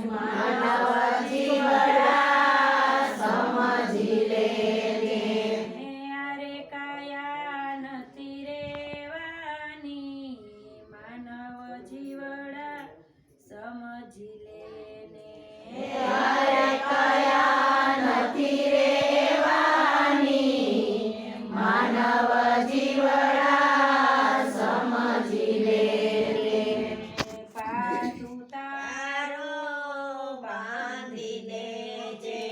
માનવ જીવડા સમજી લે અરે કાયા નથી રેવાની માનવ જીવડા સમજી લેને અરે કયા નથી રેવાની માનવ જીવડા સમજી લે પાટું તારો બાંધી લેજે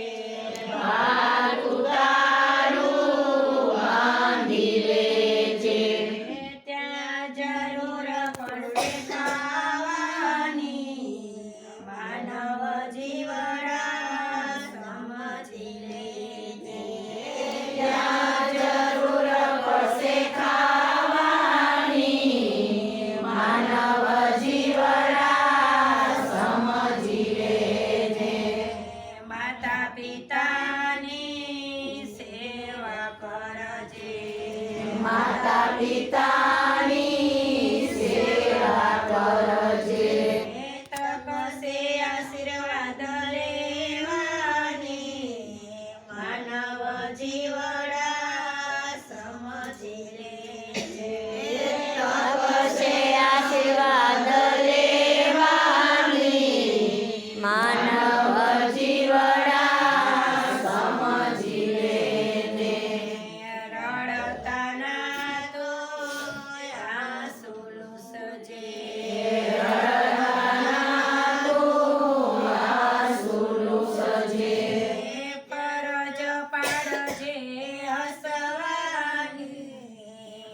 પાટું તારું બાંધી લેજે ત્યાં જરૂર પડશે ખાવાની માનવ જીવડા સમજી લેજે ત્યાં જરૂર પડશે ખાવાની માનવ જીવડા સમજી લેજે માતા પિતાની સેવા કરજે માતા પિતાની સેવા કરજે તપસે આશીર્વાદ લેવાની માનવ જીવડા સમજી લેજે તપસે આશીર્વાદ લેવાની માનવ જીવડા સમજી લેને રડતા ના તો આંસુ લૂસજે પરજ પાડજે હસવાની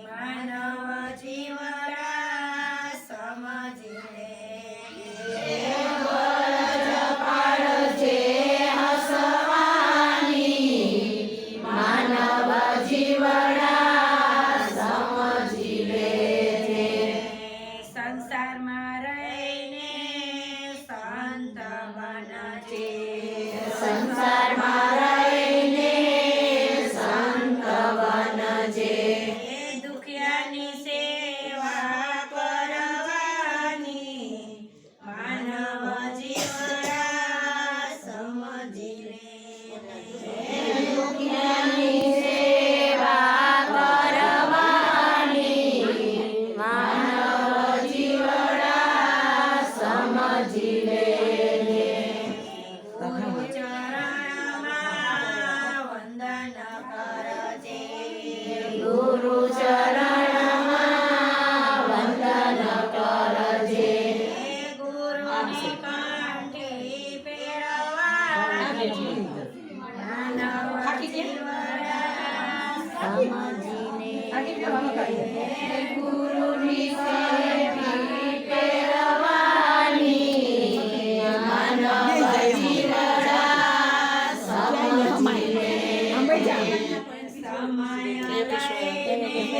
માનવ જીવડા સમજી લેજે પાડજે હસવાની માનવ જીવડા સમજી લેજે સંસારમાં રહીને સંત બનજે સંસારમાં રહીને સંત બનજે દુખિયાની સેવા કરવાની માનવ જીવડા સમજી લેજે દુનિયાની સેવા કરવાની માનવ જીવડા સમજી લેજે ગુરુ ચરણમાં વંદન કરજે ગુરુ ચરણમાં વંદન કરજે ગુરુની કંઠી પહેરવાની માનવ જીવડા સમજીને ગુરુની કંઠી પહેરવાની માનવ જીવડા સમજી લે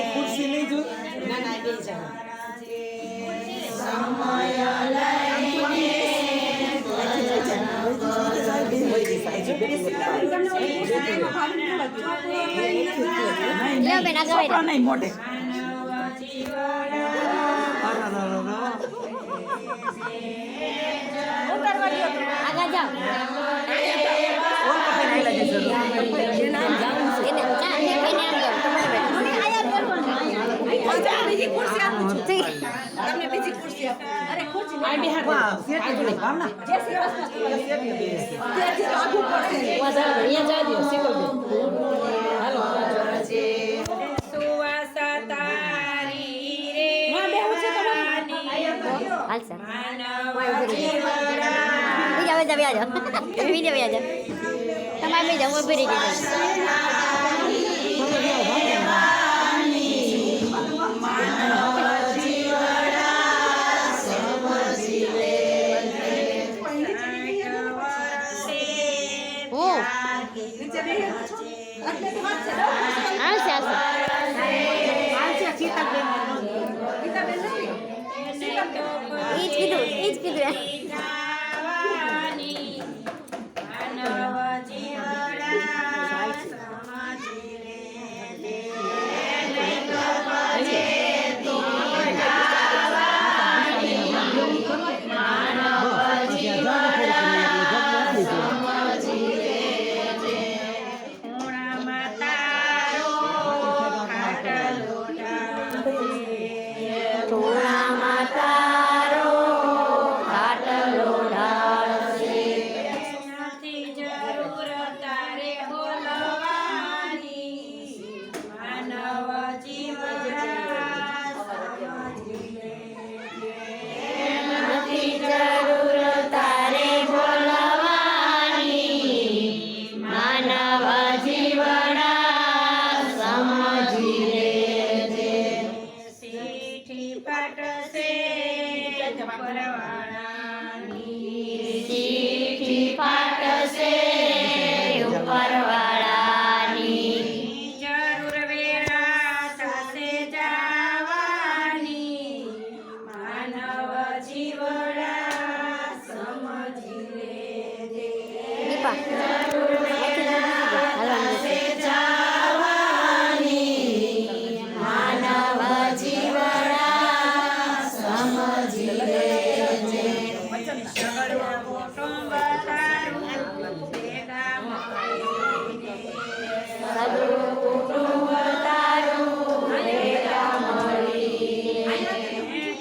ખુરશી લઈ જો સમય લઈને નહીં મોઢે માનવ જીવડા આગળ જાઓ બીજી ખુરશી આપું છું તમને બીજી ખુરશી આપું અરે ખુરશી આ બિહાર સેટી ભાવના જે સેટી આગું પડશે અહીંયા જા દો શીખો હાલો સુવાસા તારી રે હાલશે માનવ જીવડા બીજા વ્યાજો બીજા વ્યાજો તમારે બીજા હું ઉભી રહી જઈશ હાલશે એ જ કીધું માનવ જીવડા સમજી લે માનવ કુટુંબ તારું ભેગા મળીને સગળું કુટુંબ તારું ભેગા મળીને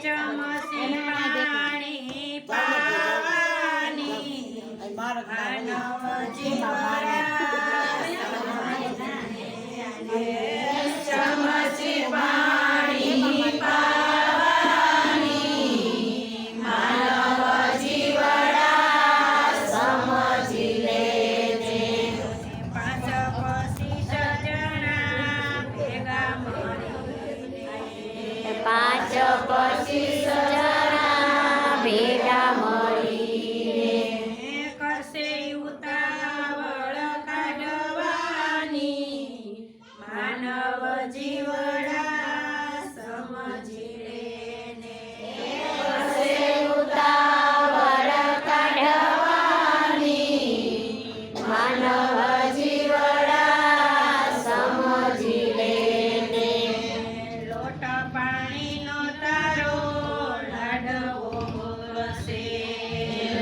ચમસી પાણી પાવાની માનવ ચમચી પાણી પાવાની માનવ જીવડા સમજી લેજે. પાંચ પછી જણા ભેગા મળીને પાંચ 25 જણા ભેગા મળીને કરશે ઉતાવળ કાઢવાની માનવ જીવડા સમજી લેને ઉતાવળ કાઢવાની માનવ જીવડા સમજી લેને લોટ પાણીનો તારો લાડવો બોલશે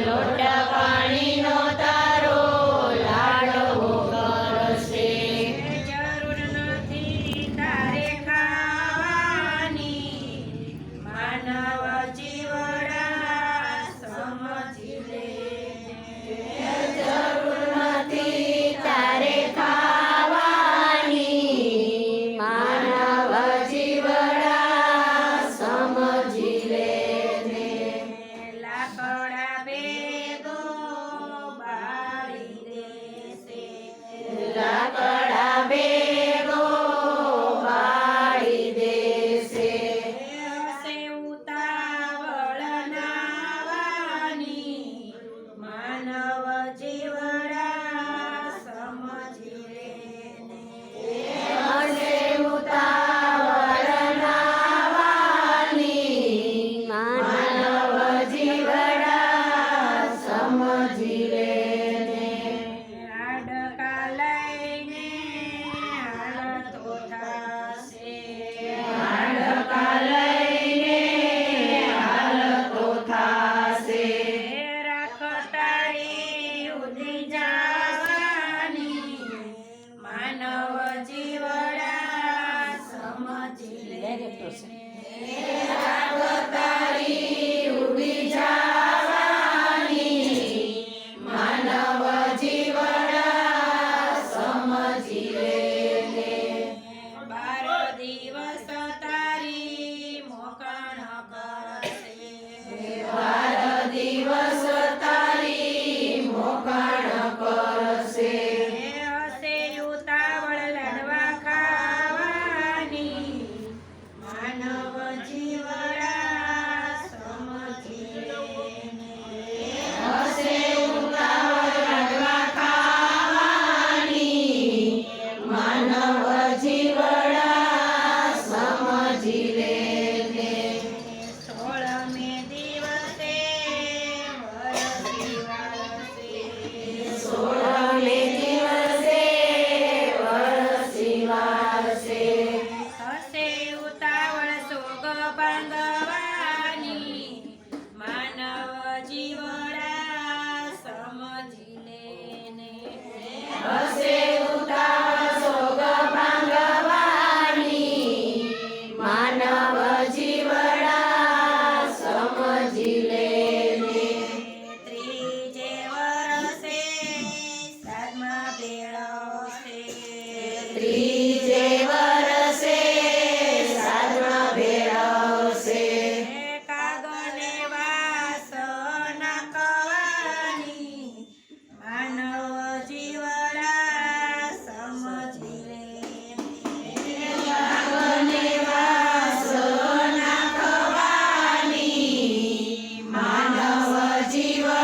લોટ પાણીનો તારો લાડવો કરશે જરૂર નથી તારે ખાવાની માનવ જીવડા સમજી લેને નથી તારે ખાવાની માનવ જીવડા સમજી લેને લાકડા બેગો બાળી દેશે લાકડા ભેગો બાળી દેશે હશે ઉતાવળ નાવાની માનવ જીવડા સમજી લેને હશે ઉતાવળ નાવાની માનવ જીવડા સમજી લેને હાડકા લઈને હાલતો થાશે હાડકા લઈને હાલતો થાશે. રાખતારી ઉડી જવાની માનવ જીવડા સમજી લેને તારી ઉડી જવાની માનવ જીવડા સમજી લેને. 12 દિવસ તારી મોકણ કરશે 12 દિવસ તારી મોકણ કરશે. હશે ઉતાવળ લાડવા ખાવાની માનવ જીવડા સમજી લેને હશે ઉતાવળ લાડવા ખાવાની માનવ જીવડા સમજી લેને. 16મે દિવસે વરસી વાળશે 16મે દિવસે વરસી વાળશે. હશે ઉતાવળ સોગ બાંધવાની માનવ જીવડા સમજી લેને હશે ઉતાવળ સોગ ભાંગવાની માનવ જીવડા સમજી લેને. ત્રીજે વરસે સાતમા ભેળવશે ત્રીજે વરસે સાતમા ભેળવશે. કાગને વાસના કવાની માનવ જીવડા સમજી લેને કાગને વાસના ખવાની માનવ જીવડા